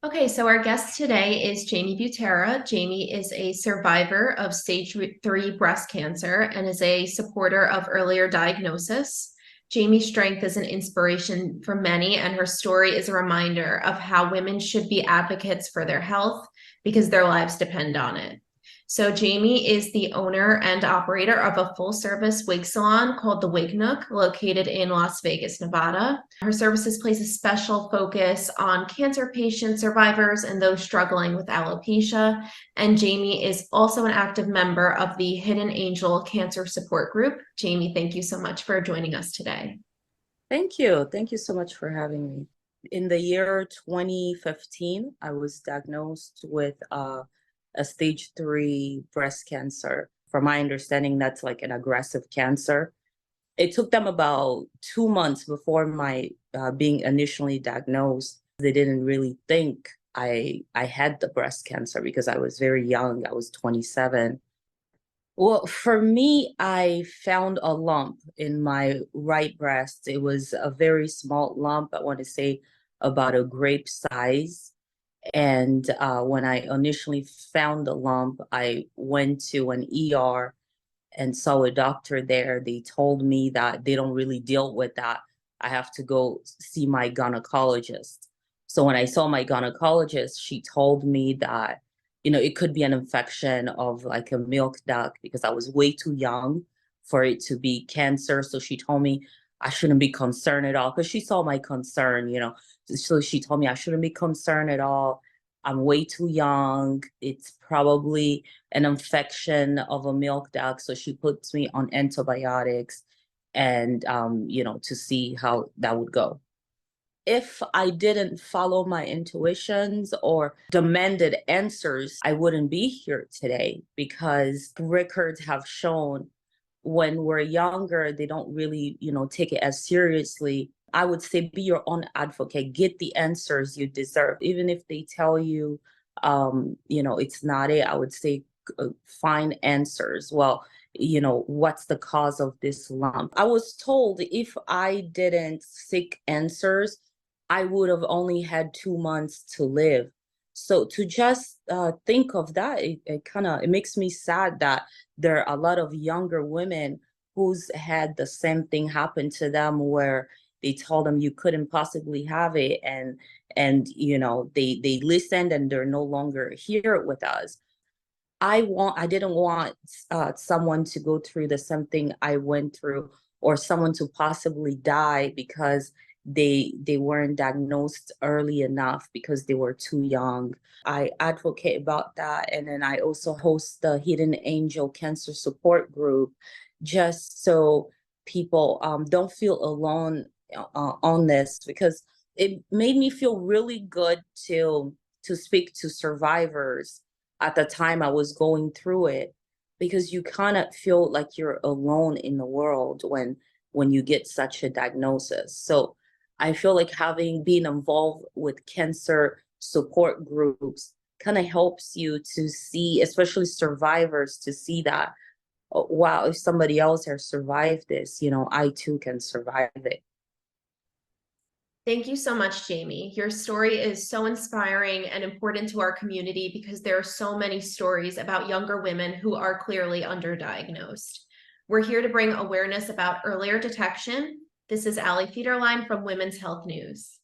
Okay, so our guest today is Jaime Butera. Jaime is a survivor of stage 3 breast cancer and is a supporter of earlier diagnosis. Jaime's strength is an inspiration for many, and her story is a reminder of how women should be advocates for their health because their lives depend on it. So Jaime is the owner and operator of a full-service wig salon called The Wig Nook, located in Las Vegas, Nevada. Her services place a special focus on cancer patients, survivors, and those struggling with alopecia. And Jaime is also an active member of the Hidden Angel Cancer Support Group. Jaime, thank you so much for joining us today. Thank you. Thank you so much for having me. In the year 2015, I was diagnosed with a stage 3 breast cancer. From my understanding, that's like an aggressive cancer. It took them about 2 months before my being initially diagnosed. They didn't really think I had the breast cancer because I was very young. I was 27. Well, for me, I found a lump in my right breast. It was a very small lump, I want to say about a grape size. And when I initially found the lump, I went to an ER and saw a doctor there. They told me that they don't really deal with that. I have to go see my gynecologist. So when I saw my gynecologist, she told me that, it could be an infection of like a milk duct because I was way too young for it to be cancer. So she told me I shouldn't be concerned at all because she saw my concern. So she told me I shouldn't be concerned at all. I'm way too young. It's probably an infection of a milk duct. So she puts me on antibiotics and, to see how that would go. If I didn't follow my intuitions or demanded answers, I wouldn't be here today because records have shown when we're younger, they don't really, take it as seriously. I would say be your own advocate, get the answers you deserve. Even if they tell you, it's not it, I would say find answers. Well, what's the cause of this lump? I was told if I didn't seek answers, I would have only had 2 months to live. So to just think of that, it makes me sad that there are a lot of younger women who's had the same thing happen to them where they told them you couldn't possibly have it and they listened and they're no longer here with us. I didn't want someone to go through the same thing I went through or someone to possibly die because they weren't diagnosed early enough because they were too young. I advocate about that, and then I also host the Hidden Angel Cancer Support Group just so people don't feel alone on this, because it made me feel really good to speak to survivors at the time I was going through it, because you kind of feel like you're alone in the world when you get such a diagnosis. So I feel like having been involved with cancer support groups kind of helps you to see, especially survivors, to see that, oh, wow, if somebody else has survived this, I too can survive it. Thank you so much, Jaime. Your story is so inspiring and important to our community because there are so many stories about younger women who are clearly underdiagnosed. We're here to bring awareness about earlier detection. This is Allie Federline from Women's Health News.